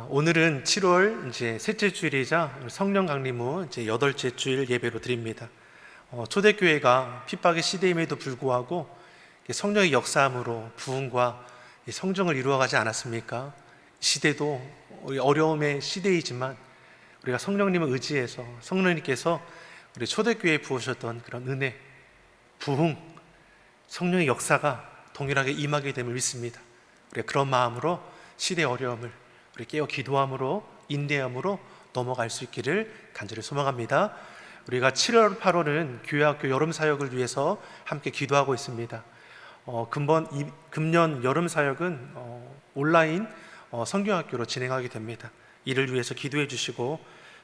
오늘은 7월 이제 셋째 주일이자 성령 강림 후 이제 여덟째 주일 예배로 드립니다. 초대교회가 핍박의 시대임에도 불구하고 성령의 역사함으로 부흥과 성정을 이루어가지 않았습니까? 시대도 우리 어려움의 시대이지만 우리가 성령님을 의지해서 성령님께서 우리 초대교회에 부으셨던 그런 은혜, 부흥, 성령의 역사가 동일하게 임하게 됨을 믿습니다. 우리가 그런 마음으로 시대의 어려움을 우리 깨어 기도함으로 인내함으로 넘어갈 수 있기를 간절히 소망합니다. 우리가 7월, 8월은 교회학교 여름 사역을 위해서 함께 기도하고 있습니다. 금년 여름 사역은 온라인 성경학교로 진행하게 됩니다. 이를 위해서 기도해 주시고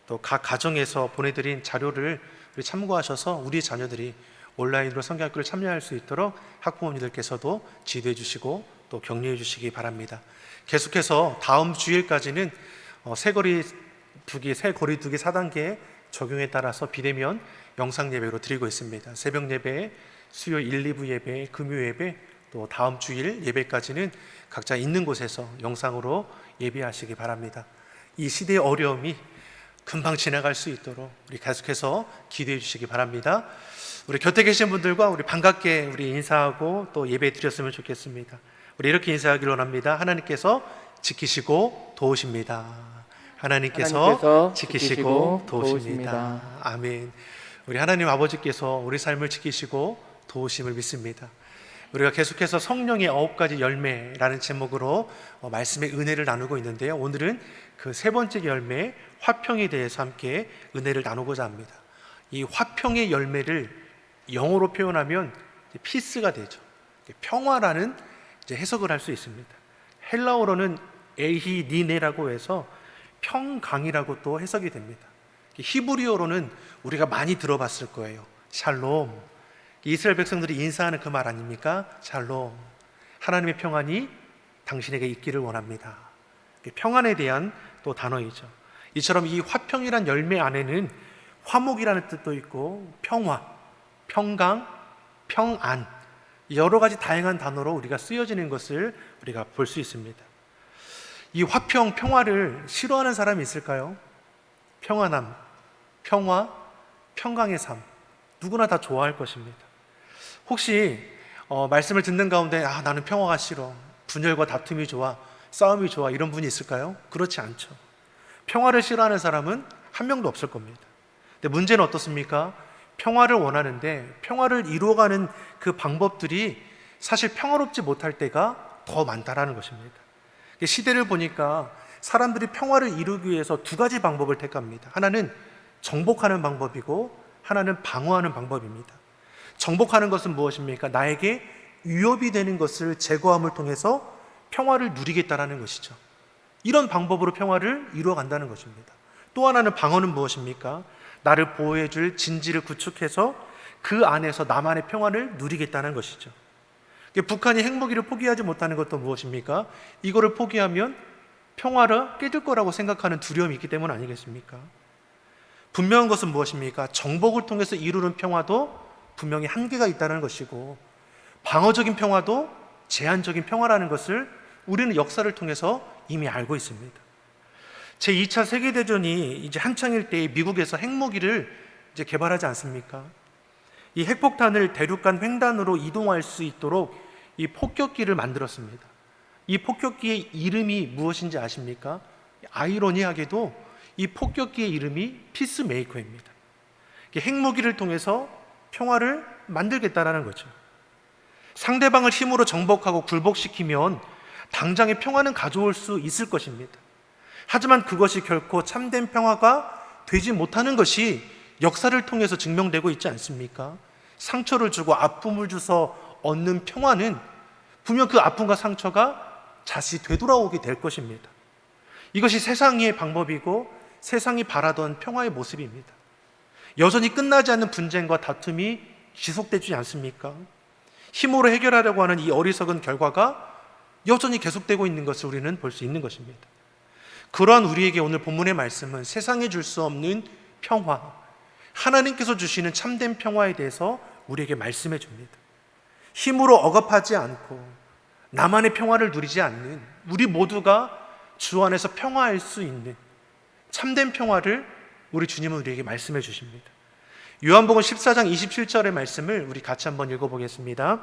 또 각 가정에서 보내드린 자료를 참고하셔서 우리 자녀들이 온라인으로 성경학교를 참여할 수 있도록 학부모님들께서도 지도해 주시고 또 격려해 주시기 바랍니다. 계속해서 다음 주일까지는 새거리 두기 4단계 적용에 따라서 비대면 영상 예배로 드리고 있습니다. 새벽 예배, 수요일 1, 2부 예배, 금요 예배, 또 다음 주일 예배까지는 각자 있는 곳에서 영상으로 예배하시기 바랍니다. 이 시대의 어려움이 금방 지나갈 수 있도록 우리 계속해서 기도해 주시기 바랍니다. 우리 곁에 계신 분들과 우리 반갑게 우리 인사하고 또 예배 드렸으면 좋겠습니다. 우리 이렇게 인사하기를 원합니다. 하나님께서 지키시고 도우십니다. 하나님께서 지키시고 도우십니다. 아멘. 우리 하나님 아버지께서 우리 삶을 지키시고 도우심을 믿습니다. 우리가 계속해서 성령의 9가지 열매라는 제목으로 말씀의 은혜를 나누고 있는데요. 오늘은 그 3번째 열매 화평에 대해서 함께 은혜를 나누고자 합니다. 이 화평의 열매를 영어로 표현하면 피스가 되죠. 평화라는 이제 해석을 할 수 있습니다. 헬라어로는 에히니네라고 해서 평강이라고 또 해석이 됩니다. 히브리어로는 우리가 많이 들어봤을 거예요. 샬롬. 이스라엘 백성들이 인사하는 그 말 아닙니까? 샬롬. 하나님의 평안이 당신에게 있기를 원합니다. 평안에 대한 또 단어이죠. 이처럼 이 화평이란 열매 안에는 화목이라는 뜻도 있고 평화, 평강, 평안, 여러 가지 다양한 단어로 우리가 쓰여지는 것을 우리가 볼 수 있습니다. 이 화평, 평화를 싫어하는 사람이 있을까요? 평안함, 평화, 평강의 삶, 누구나 다 좋아할 것입니다. 혹시 말씀을 듣는 가운데 나는 평화가 싫어, 분열과 다툼이 좋아, 싸움이 좋아, 이런 분이 있을까요? 그렇지 않죠. 평화를 싫어하는 사람은 한 명도 없을 겁니다. 근데 문제는 어떻습니까? 평화를 원하는데 평화를 이루어가는 그 방법들이 사실 평화롭지 못할 때가 더 많다라는 것입니다. 시대를 보니까 사람들이 평화를 이루기 위해서 2가지 방법을 택합니다. 하나는 정복하는 방법이고 하나는 방어하는 방법입니다. 정복하는 것은 무엇입니까? 나에게 위협이 되는 것을 제거함을 통해서 평화를 누리겠다라는 것이죠. 이런 방법으로 평화를 이루어간다는 것입니다. 또 하나는 방어는 무엇입니까? 나를 보호해줄 진지를 구축해서 그 안에서 나만의 평화를 누리겠다는 것이죠. 북한이 핵무기를 포기하지 못하는 것도 무엇입니까? 이거를 포기하면 평화를 깨질 거라고 생각하는 두려움이 있기 때문 아니겠습니까? 분명한 것은 무엇입니까? 정복을 통해서 이루는 평화도 분명히 한계가 있다는 것이고 방어적인 평화도 제한적인 평화라는 것을 우리는 역사를 통해서 이미 알고 있습니다. 제2차 세계대전이 이제 한창일 때 미국에서 핵무기를 이제 개발하지 않습니까? 이 핵폭탄을 대륙간 횡단으로 이동할 수 있도록 이 폭격기를 만들었습니다. 이 폭격기의 이름이 무엇인지 아십니까? 아이러니하게도 이 폭격기의 이름이 피스메이커입니다. 핵무기를 통해서 평화를 만들겠다라는 거죠. 상대방을 힘으로 정복하고 굴복시키면 당장의 평화는 가져올 수 있을 것입니다. 하지만 그것이 결코 참된 평화가 되지 못하는 것이 역사를 통해서 증명되고 있지 않습니까? 상처를 주고 아픔을 주서 얻는 평화는 분명 그 아픔과 상처가 다시 되돌아오게 될 것입니다. 이것이 세상의 방법이고 세상이 바라던 평화의 모습입니다. 여전히 끝나지 않는 분쟁과 다툼이 지속되지 않습니까? 힘으로 해결하려고 하는 이 어리석은 결과가 여전히 계속되고 있는 것을 우리는 볼 수 있는 것입니다. 그러한 우리에게 오늘 본문의 말씀은 세상에 줄 수 없는 평화, 하나님께서 주시는 참된 평화에 대해서 우리에게 말씀해 줍니다. 힘으로 억압하지 않고 나만의 평화를 누리지 않는 우리 모두가 주 안에서 평화할 수 있는 참된 평화를 우리 주님은 우리에게 말씀해 주십니다. 요한복음 14장 27절의 말씀을 우리 같이 한번 읽어보겠습니다.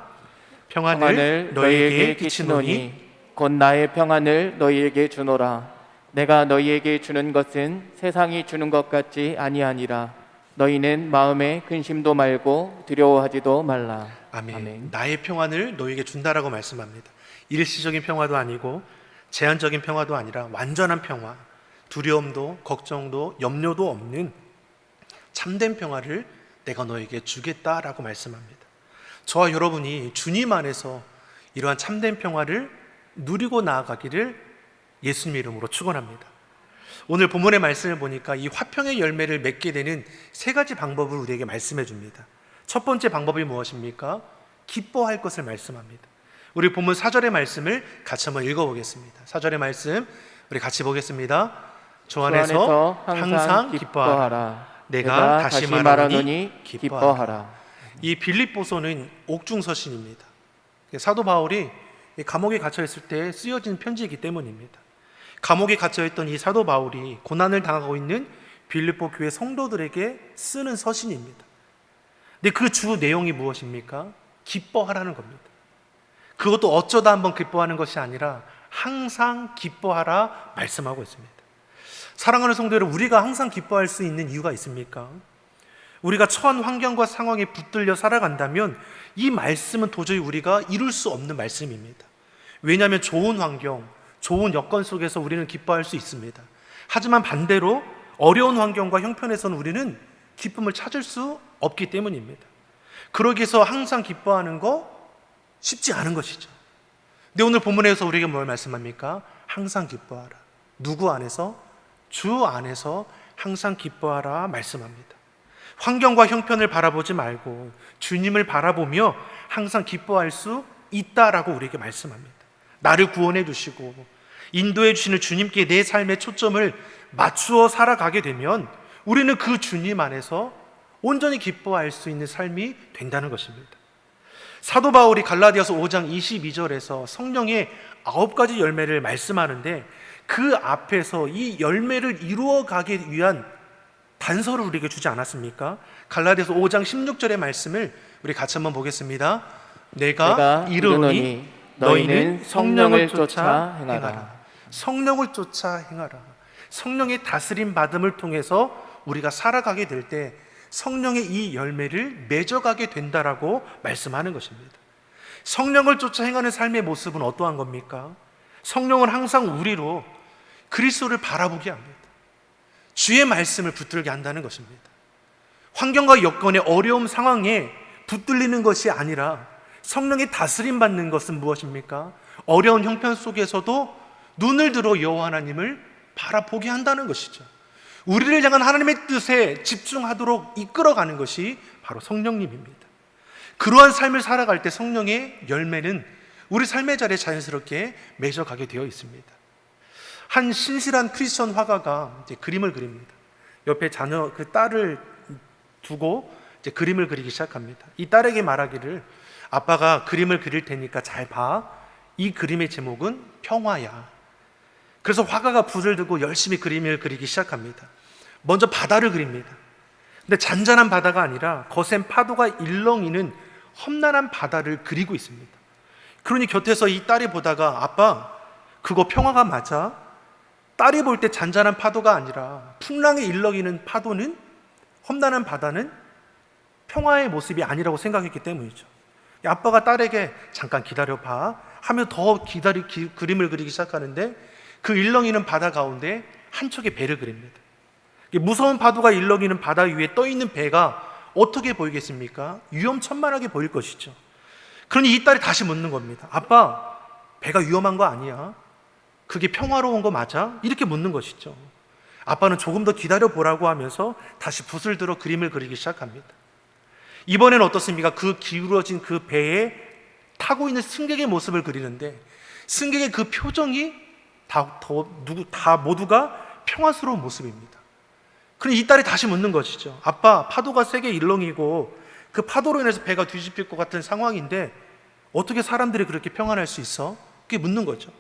평안을 너희에게 끼치노니 곧 나의 평안을 너희에게 주노라. 내가 너희에게 주는 것은 세상이 주는 것 같지 아니하니라. 너희는 마음에 근심도 말고 두려워하지도 말라. 아멘. 나의 평안을 너희에게 준다라고 말씀합니다. 일시적인 평화도 아니고 제한적인 평화도 아니라 완전한 평화, 두려움도 걱정도 염려도 없는 참된 평화를 내가 너에게 주겠다라고 말씀합니다. 저와 여러분이 주님 안에서 이러한 참된 평화를 누리고 나아가기를 예수님 이름으로 축원합니다. 오늘 본문의 말씀을 보니까 이 화평의 열매를 맺게 되는 세 가지 방법을 우리에게 말씀해 줍니다. 첫 번째 방법이 무엇입니까? 기뻐할 것을 말씀합니다. 우리 본문 4절의 말씀을 같이 한번 읽어보겠습니다. 4절의 말씀 우리 같이 보겠습니다. 주 안에서 항상 기뻐하라. 내가 다시 말하노니 기뻐하라. 이 빌립보서는 옥중서신입니다. 사도 바울이 감옥에 갇혀 있을 때 쓰여진 편지이기 때문입니다. 감옥에 갇혀 있던 이 사도 바울이 고난을 당하고 있는 빌립보 교회 성도들에게 쓰는 서신입니다. 근데 그 주 내용이 무엇입니까? 기뻐하라는 겁니다. 그것도 어쩌다 한번 기뻐하는 것이 아니라 항상 기뻐하라 말씀하고 있습니다. 사랑하는 성도 여러분, 우리가 항상 기뻐할 수 있는 이유가 있습니까? 우리가 처한 환경과 상황에 붙들려 살아간다면 이 말씀은 도저히 우리가 이룰 수 없는 말씀입니다. 왜냐하면 좋은 환경, 좋은 여건 속에서 우리는 기뻐할 수 있습니다. 하지만 반대로 어려운 환경과 형편에서는 우리는 기쁨을 찾을 수 없기 때문입니다. 그러기 위해서 항상 기뻐하는 거 쉽지 않은 것이죠. 근데 오늘 본문에서 우리에게 뭘 말씀합니까? 항상 기뻐하라. 누구 안에서? 주 안에서 항상 기뻐하라 말씀합니다. 환경과 형편을 바라보지 말고 주님을 바라보며 항상 기뻐할 수 있다라고 우리에게 말씀합니다. 나를 구원해 주시고 인도해 주시는 주님께 내 삶의 초점을 맞추어 살아가게 되면 우리는 그 주님 안에서 온전히 기뻐할 수 있는 삶이 된다는 것입니다. 사도 바울이 갈라디아서 5장 22절에서 성령의 9가지 열매를 말씀하는데 그 앞에서 이 열매를 이루어가기 위한 단서를 우리에게 주지 않았습니까? 갈라디아서 5장 16절의 말씀을 우리 같이 한번 보겠습니다. 내가 이르노니 너희는 성령을 쫓아 행하라. 성령을 쫓아 행하라. 성령의 다스림 받음을 통해서 우리가 살아가게 될 때 성령의 이 열매를 맺어가게 된다라고 말씀하는 것입니다. 성령을 쫓아 행하는 삶의 모습은 어떠한 겁니까? 성령은 항상 우리로 그리스도를 바라보게 합니다. 주의 말씀을 붙들게 한다는 것입니다. 환경과 여건의 어려움 상황에 붙들리는 것이 아니라 성령의 다스림 받는 것은 무엇입니까? 어려운 형편 속에서도 눈을 들어 여호와 하나님을 바라보게 한다는 것이죠. 우리를 향한 하나님의 뜻에 집중하도록 이끌어가는 것이 바로 성령님입니다. 그러한 삶을 살아갈 때 성령의 열매는 우리 삶의 자리에 자연스럽게 맺어가게 되어 있습니다. 한 신실한 크리스천 화가가 이제 그림을 그립니다. 옆에 자녀 그 딸을 두고 이제 그림을 그리기 시작합니다. 이 딸에게 말하기를 아빠가 그림을 그릴 테니까 잘 봐. 이 그림의 제목은 평화야. 그래서 화가가 붓을 들고 열심히 그림을 그리기 시작합니다. 먼저 바다를 그립니다. 근데 잔잔한 바다가 아니라 거센 파도가 일렁이는 험난한 바다를 그리고 있습니다. 그러니 곁에서 이 딸이 보다가 아빠 그거 평화가 맞아? 딸이 볼 때 잔잔한 파도가 아니라 풍랑에 일렁이는 파도는 험난한 바다는 평화의 모습이 아니라고 생각했기 때문이죠. 아빠가 딸에게 잠깐 기다려봐 하며 더 그림을 그리기 시작하는데 그 일렁이는 바다 가운데 한 척의 배를 그립니다. 무서운 파도가 일렁이는 바다 위에 떠있는 배가 어떻게 보이겠습니까? 위험천만하게 보일 것이죠. 그러니 이 딸이 다시 묻는 겁니다. 아빠, 배가 위험한 거 아니야? 그게 평화로운 거 맞아? 이렇게 묻는 것이죠. 아빠는 조금 더 기다려보라고 하면서 다시 붓을 들어 그림을 그리기 시작합니다. 이번에는 어떻습니까? 그 기울어진 그 배에 타고 있는 승객의 모습을 그리는데 승객의 그 표정이 다 모두가 평화스러운 모습입니다. 그러니 이 딸이 다시 묻는 것이죠. 아빠, 파도가 세게 일렁이고 그 파도로 인해서 배가 뒤집힐 것 같은 상황인데 어떻게 사람들이 그렇게 평안할 수 있어? 그게 묻는 거죠.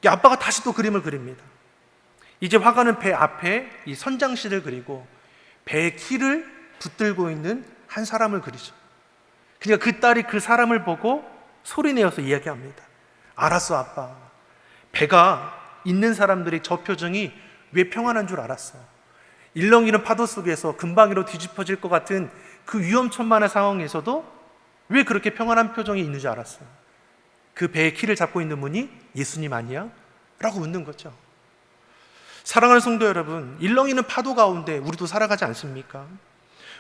이 아빠가 다시 또 그림을 그립니다. 이제 화가는 배 앞에 이 선장실을 그리고 배의 키를 붙들고 있는 한 사람을 그리죠. 그러니까 그 딸이 그 사람을 보고 소리내어서 이야기합니다. 알았어, 아빠. 배가 있는 사람들의 저 표정이 왜 평안한 줄 알았어. 일렁이는 파도 속에서 금방이로 뒤집어질 것 같은 그 위험천만한 상황에서도 왜 그렇게 평안한 표정이 있는 줄 알았어. 그 배의 키를 잡고 있는 분이 예수님 아니야? 라고 묻는 거죠. 사랑하는 성도 여러분, 일렁이는 파도 가운데 우리도 살아가지 않습니까?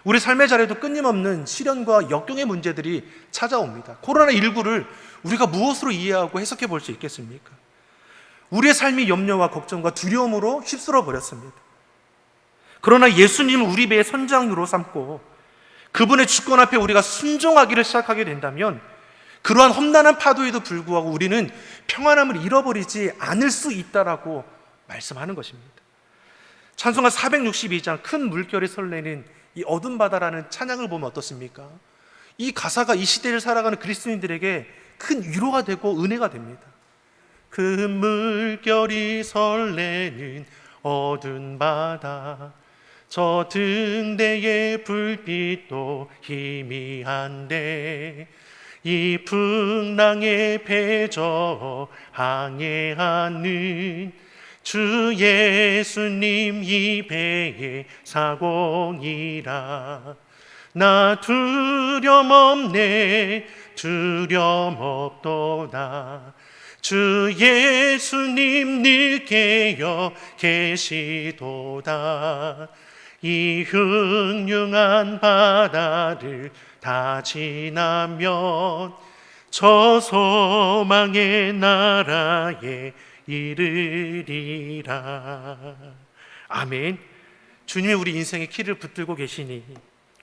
우리 삶의 자리에도 끊임없는 시련과 역경의 문제들이 찾아옵니다. 코로나19를 우리가 무엇으로 이해하고 해석해 볼 수 있겠습니까? 우리의 삶이 염려와 걱정과 두려움으로 휩쓸어 버렸습니다. 그러나 예수님을 우리 배의 선장으로 삼고 그분의 주권 앞에 우리가 순종하기를 시작하게 된다면 그러한 험난한 파도에도 불구하고 우리는 평안함을 잃어버리지 않을 수 있다라고 말씀하는 것입니다. 찬송가 462장 큰 물결이 설레는 이 어둠 바다라는 찬양을 보면 어떻습니까? 이 가사가 이 시대를 살아가는 그리스도인들에게 큰 위로가 되고 은혜가 됩니다. 큰 물결이 설레는 어두운 바다, 저 등대의 불빛도 희미한데 이 풍랑에 배저 항해하는 주 예수님 이 배의 사공이라. 나 두려움없네 두려움없도다. 주 예수님 늘 깨어 계시도다. 이 흉흉한 바다를 다 지나면 저 소망의 나라에 이르리라. 아멘. 주님이 우리 인생의 키를 붙들고 계시니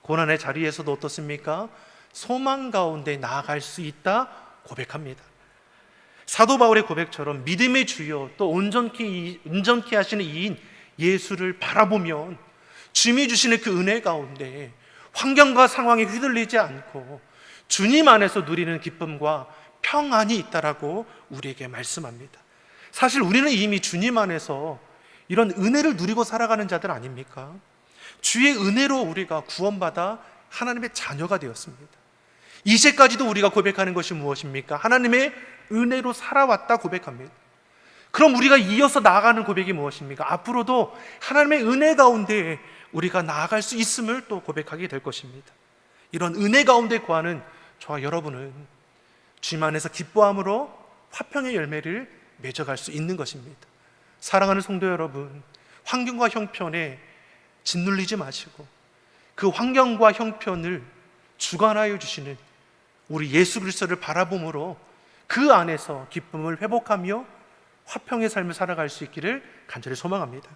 고난의 자리에서도 어떻습니까? 소망 가운데 나아갈 수 있다 고백합니다. 사도 바울의 고백처럼 믿음의 주요 또 온전케 하시는 이인 예수를 바라보면 주님이 주시는 그 은혜 가운데 환경과 상황에 휘둘리지 않고 주님 안에서 누리는 기쁨과 평안이 있다라고 우리에게 말씀합니다. 사실 우리는 이미 주님 안에서 이런 은혜를 누리고 살아가는 자들 아닙니까? 주의 은혜로 우리가 구원받아 하나님의 자녀가 되었습니다. 이제까지도 우리가 고백하는 것이 무엇입니까? 하나님의 은혜로 살아왔다 고백합니다. 그럼 우리가 이어서 나아가는 고백이 무엇입니까? 앞으로도 하나님의 은혜 가운데 우리가 나아갈 수 있음을 또 고백하게 될 것입니다. 이런 은혜 가운데 거하는 저와 여러분은 주님 안에서 기뻐함으로 화평의 열매를 맺어갈 수 있는 것입니다. 사랑하는 성도 여러분, 환경과 형편에 짓눌리지 마시고 그 환경과 형편을 주관하여 주시는 우리 예수 그리스도를 바라봄으로 그 안에서 기쁨을 회복하며 화평의 삶을 살아갈 수 있기를 간절히 소망합니다.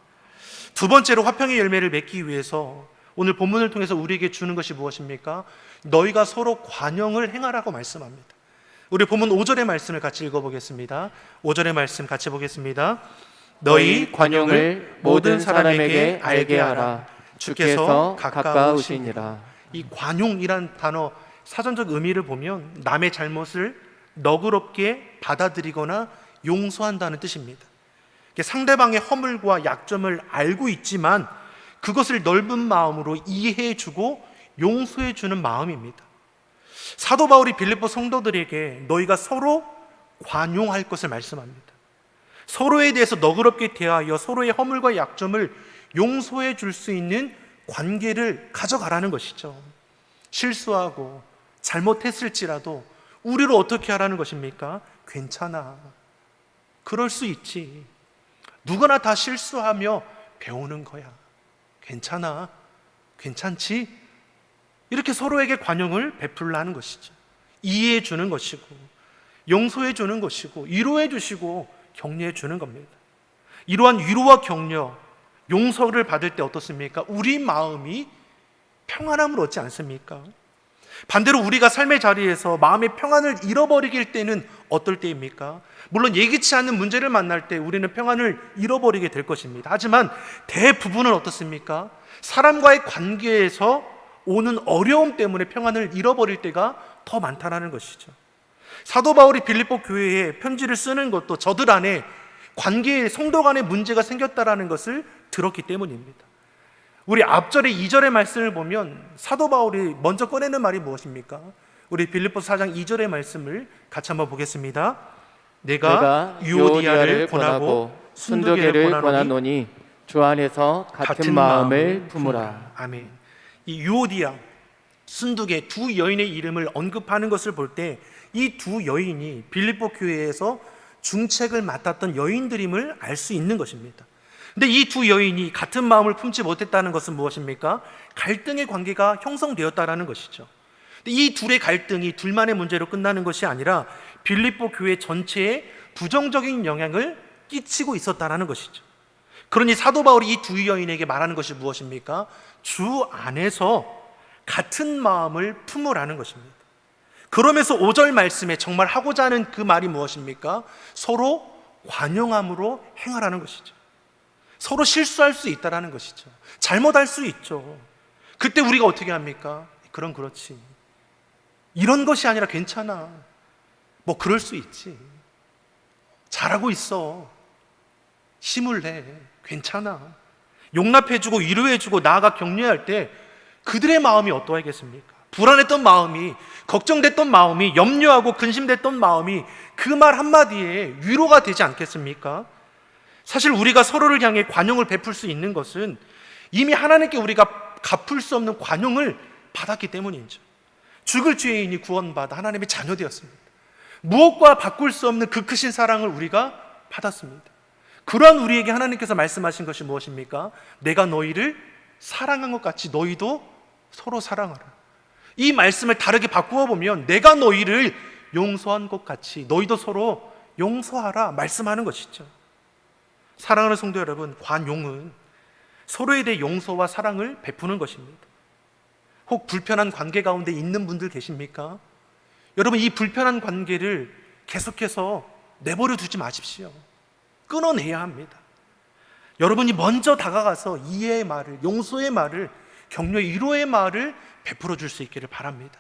두 번째로 화평의 열매를 맺기 위해서 오늘 본문을 통해서 우리에게 주는 것이 무엇입니까? 너희가 서로 관용을 행하라고 말씀합니다. 우리 본문 5절의 말씀을 같이 읽어보겠습니다. 5절의 말씀 같이 보겠습니다. 너희 관용을 모든 사람에게 알게 하라. 주께서 가까우시니라. 이 관용이란 단어 사전적 의미를 보면 남의 잘못을 너그럽게 받아들이거나 용서한다는 뜻입니다. 상대방의 허물과 약점을 알고 있지만 그것을 넓은 마음으로 이해해주고 용서해주는 마음입니다. 사도 바울이 빌립보 성도들에게 너희가 서로 관용할 것을 말씀합니다. 서로에 대해서 너그럽게 대하여 서로의 허물과 약점을 용서해 줄 수 있는 관계를 가져가라는 것이죠. 실수하고 잘못했을지라도 우리를 어떻게 하라는 것입니까? 괜찮아. 그럴 수 있지. 누구나 다 실수하며 배우는 거야. 괜찮아. 괜찮지? 이렇게 서로에게 관용을 베풀라는 것이죠. 이해해 주는 것이고 용서해 주는 것이고 위로해 주시고 격려해 주는 겁니다. 이러한 위로와 격려, 용서를 받을 때 어떻습니까? 우리 마음이 평안함을 얻지 않습니까? 반대로 우리가 삶의 자리에서 마음의 평안을 잃어버리길 때는 어떨 때입니까? 물론 예기치 않는 문제를 만날 때 우리는 평안을 잃어버리게 될 것입니다. 하지만 대부분은 어떻습니까? 사람과의 관계에서 오는 어려움 때문에 평안을 잃어버릴 때가 더 많다는 것이죠. 사도 바울이 빌립보 교회에 편지를 쓰는 것도 저들 안에 관계에 성도 간의 문제가 생겼다라는 것을 들었기 때문입니다. 우리 앞절의 2절의 말씀을 보면 사도 바울이 먼저 꺼내는 말이 무엇입니까? 우리 빌립보서 4장 2절의 말씀을 같이 한번 보겠습니다. 내가 유오디아를 권하고 순두계를 권하노니 주 안에서 같은 마음을 품으라. 아멘. 이 유오디아, 순두계 두 여인의 이름을 언급하는 것을 볼 때 이 두 여인이 빌립보 교회에서 중책을 맡았던 여인들임을 알 수 있는 것입니다. 근데 이 두 여인이 같은 마음을 품지 못했다는 것은 무엇입니까? 갈등의 관계가 형성되었다라는 것이죠. 근데 이 둘의 갈등이 둘만의 문제로 끝나는 것이 아니라 빌립보 교회 전체에 부정적인 영향을 끼치고 있었다라는 것이죠. 그러니 사도 바울이 이 두 여인에게 말하는 것이 무엇입니까? 주 안에서 같은 마음을 품으라는 것입니다. 그러면서 5절 말씀에 정말 하고자 하는 그 말이 무엇입니까? 서로 관용함으로 행하라는 것이죠. 서로 실수할 수 있다라는 것이죠. 잘못할 수 있죠. 그때 우리가 어떻게 합니까? 그럼 그렇지. 이런 것이 아니라 괜찮아. 뭐 그럴 수 있지. 잘하고 있어. 힘을 내. 괜찮아. 용납해주고 위로해주고 나아가 격려할 때 그들의 마음이 어떠하겠습니까? 불안했던 마음이, 걱정됐던 마음이, 염려하고 근심됐던 마음이 그 말 한마디에 위로가 되지 않겠습니까? 사실 우리가 서로를 향해 관용을 베풀 수 있는 것은 이미 하나님께 우리가 갚을 수 없는 관용을 받았기 때문이죠. 죽을 죄인이 구원받아 하나님의 자녀 되었습니다. 무엇과 바꿀 수 없는 그 크신 사랑을 우리가 받았습니다. 그러한 우리에게 하나님께서 말씀하신 것이 무엇입니까? 내가 너희를 사랑한 것 같이 너희도 서로 사랑하라. 이 말씀을 다르게 바꾸어 보면 내가 너희를 용서한 것 같이 너희도 서로 용서하라 말씀하는 것이죠. 사랑하는 성도 여러분, 관용은 서로에 대해 용서와 사랑을 베푸는 것입니다. 혹 불편한 관계 가운데 있는 분들 계십니까? 여러분, 이 불편한 관계를 계속해서 내버려 두지 마십시오. 끊어내야 합니다. 여러분이 먼저 다가가서 이해의 말을, 용서의 말을, 격려, 위로의 말을 베풀어 줄 수 있기를 바랍니다.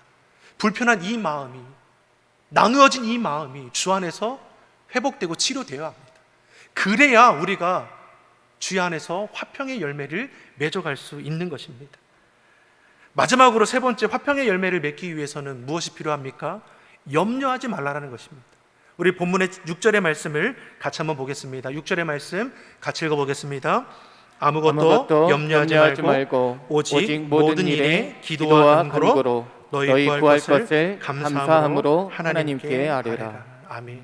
불편한 이 마음이, 나누어진 이 마음이 주 안에서 회복되고 치료되어야 합니다. 그래야 우리가 주 안에서 화평의 열매를 맺어갈 수 있는 것입니다. 마지막으로 세 번째, 화평의 열매를 맺기 위해서는 무엇이 필요합니까? 염려하지 말라는 것입니다. 우리 본문의 6절의 말씀을 같이 한번 보겠습니다. 6절의 말씀 같이 읽어보겠습니다. 아무것도 염려하지 말고 오직 모든 일에 기도와 간구로 너희 구할 것을 감사함으로 하나님께 아뢰라. 아멘.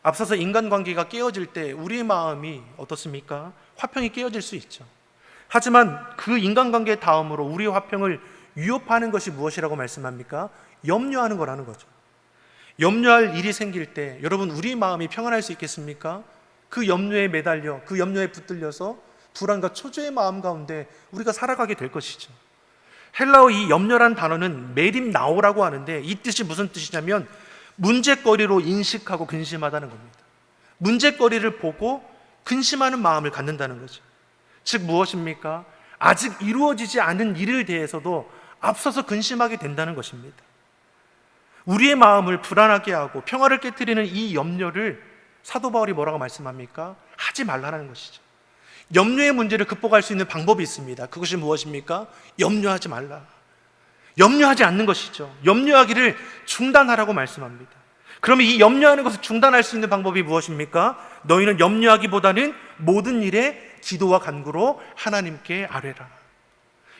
앞서서 인간관계가 깨어질 때 우리의 마음이 어떻습니까? 화평이 깨어질 수 있죠. 하지만 그 인간관계 다음으로 우리의 화평을 위협하는 것이 무엇이라고 말씀합니까? 염려하는 거라는 거죠. 염려할 일이 생길 때 여러분, 우리 마음이 평안할 수 있겠습니까? 그 염려에 매달려, 그 염려에 붙들려서 불안과 초조의 마음 가운데 우리가 살아가게 될 것이죠. 헬라어 이 염려란 단어는 메림나오라고 하는데 이 뜻이 무슨 뜻이냐면 문제거리로 인식하고 근심하다는 겁니다. 문제거리를 보고 근심하는 마음을 갖는다는 거죠. 즉 무엇입니까? 아직 이루어지지 않은 일에 대해서도 앞서서 근심하게 된다는 것입니다. 우리의 마음을 불안하게 하고 평화를 깨트리는 이 염려를 사도 바울이 뭐라고 말씀합니까? 하지 말라는 것이죠. 염려의 문제를 극복할 수 있는 방법이 있습니다. 그것이 무엇입니까? 염려하지 말라. 염려하지 않는 것이죠. 염려하기를 중단하라고 말씀합니다. 그러면 이 염려하는 것을 중단할 수 있는 방법이 무엇입니까? 너희는 염려하기보다는 모든 일에 기도와 간구로 하나님께 아뢰라.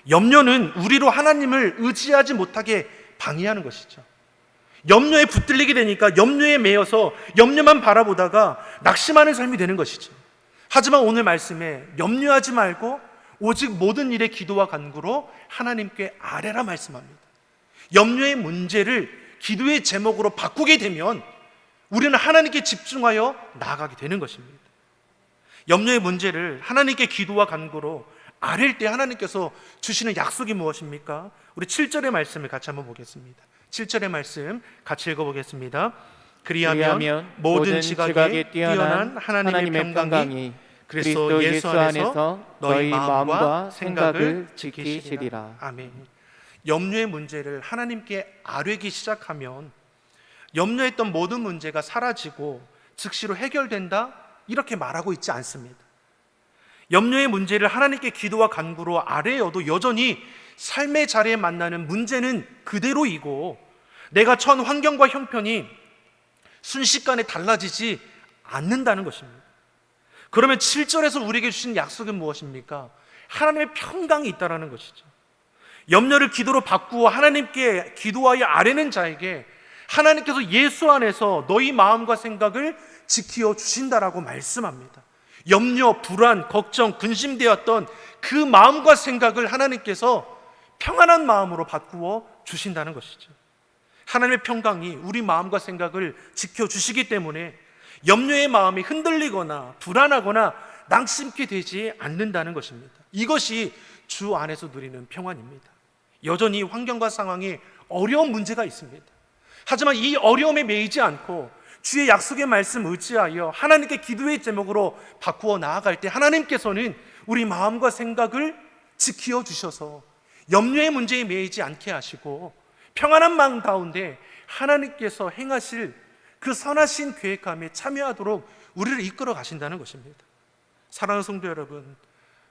염려는 우리로 하나님을 의지하지 못하게 방해하는 것이죠. 염려에 붙들리게 되니까 염려에 매여서 염려만 바라보다가 낙심하는 삶이 되는 것이죠. 하지만 오늘 말씀에 염려하지 말고 오직 모든 일에 기도와 간구로 하나님께 아뢰라 말씀합니다. 염려의 문제를 기도의 제목으로 바꾸게 되면 우리는 하나님께 집중하여 나아가게 되는 것입니다. 염려의 문제를 하나님께 기도와 간구로 아뢰일 때 하나님께서 주시는 약속이 무엇입니까? 우리 7절의 말씀을 같이 한번 보겠습니다. 7절의 말씀 같이 읽어보겠습니다. 그리하면 모든 지각에 뛰어난 하나님의 평강이 그리스도 예수 안에서 너희 마음과 생각을 지키시리라. 아멘. 염려의 문제를 하나님께 아뢰기 시작하면 염려했던 모든 문제가 사라지고 즉시로 해결된다? 이렇게 말하고 있지 않습니다. 염려의 문제를 하나님께 기도와 간구로 아뢰어도 여전히 삶의 자리에 만나는 문제는 그대로이고 내가 처한 환경과 형편이 순식간에 달라지지 않는다는 것입니다. 그러면 7절에서 우리에게 주신 약속은 무엇입니까? 하나님의 평강이 있다는 것이죠. 염려를 기도로 바꾸어 하나님께 기도하여 아뢰는 자에게 하나님께서 예수 안에서 너희 마음과 생각을 지키어 주신다라고 말씀합니다. 염려, 불안, 걱정, 근심되었던 그 마음과 생각을 하나님께서 평안한 마음으로 바꾸어 주신다는 것이죠. 하나님의 평강이 우리 마음과 생각을 지켜주시기 때문에 염려의 마음이 흔들리거나 불안하거나 낙심케 되지 않는다는 것입니다. 이것이 주 안에서 누리는 평안입니다. 여전히 환경과 상황에 어려운 문제가 있습니다. 하지만 이 어려움에 매이지 않고 주의 약속의 말씀 의지하여 하나님께 기도의 제목으로 바꾸어 나아갈 때 하나님께서는 우리 마음과 생각을 지키어 주셔서 염려의 문제에 매이지 않게 하시고 평안한 마음 가운데 하나님께서 행하실 그 선하신 계획함에 참여하도록 우리를 이끌어 가신다는 것입니다. 사랑하는 성도 여러분,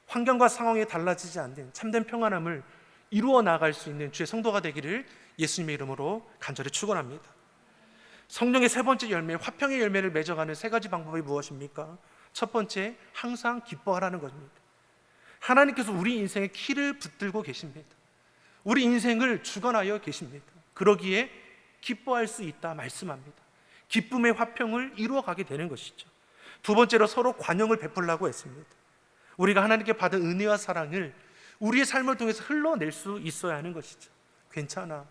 환경과 상황에 달라지지 않는 참된 평안함을 이루어 나갈 수 있는 주의 성도가 되기를 예수님의 이름으로 간절히 축원합니다. 성령의 세 번째 열매, 화평의 열매를 맺어가는 세 가지 방법이 무엇입니까? 첫 번째, 항상 기뻐하라는 것입니다. 하나님께서 우리 인생에 키를 붙들고 계십니다. 우리 인생을 주관하여 계십니다. 그러기에 기뻐할 수 있다 말씀합니다. 기쁨의 화평을 이루어가게 되는 것이죠. 두 번째로 서로 관용을 베풀라고 했습니다. 우리가 하나님께 받은 은혜와 사랑을 우리의 삶을 통해서 흘러낼 수 있어야 하는 것이죠. 괜찮아,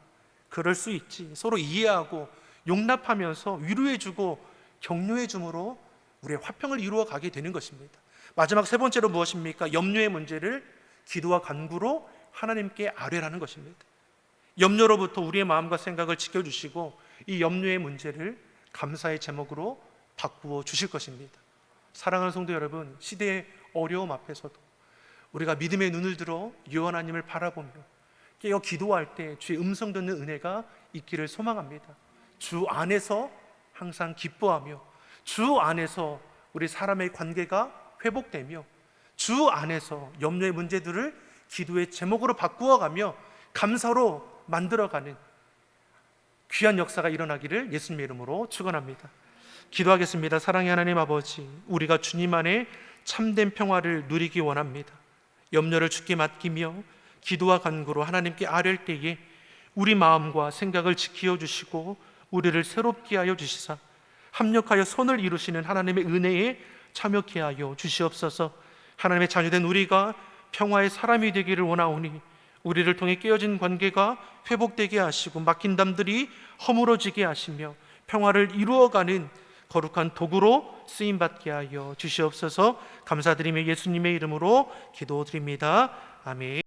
그럴 수 있지. 서로 이해하고 용납하면서 위로해주고 격려해줌으로 우리의 화평을 이루어가게 되는 것입니다. 마지막 세 번째로 무엇입니까? 염려의 문제를 기도와 간구로 하나님께 아뢰라는 것입니다. 염려로부터 우리의 마음과 생각을 지켜주시고 이 염려의 문제를 감사의 제목으로 바꾸어 주실 것입니다. 사랑하는 성도 여러분, 시대의 어려움 앞에서도 우리가 믿음의 눈을 들어 유 하나님을 바라보며 깨어 기도할 때 주의 음성 듣는 은혜가 있기를 소망합니다. 주 안에서 항상 기뻐하며 주 안에서 우리 사람의 관계가 회복되며 주 안에서 염려의 문제들을 기도의 제목으로 바꾸어가며 감사로 만들어가는 귀한 역사가 일어나기를 예수님의 이름으로 축원합니다. 기도하겠습니다. 사랑의 하나님 아버지, 우리가 주님 안에 참된 평화를 누리기 원합니다. 염려를 주께 맡기며 기도와 간구로 하나님께 아뢰을 때에 우리 마음과 생각을 지키어 주시고 우리를 새롭게 하여 주시사 합력하여 선을 이루시는 하나님의 은혜에 참여케 하여 주시옵소서. 하나님의 자녀된 우리가 평화의 사람이 되기를 원하오니 우리를 통해 깨어진 관계가 회복되게 하시고 막힌 담들이 허물어지게 하시며 평화를 이루어가는 거룩한 도구로 쓰임받게 하여 주시옵소서. 감사드리며 예수님의 이름으로 기도드립니다. 아멘.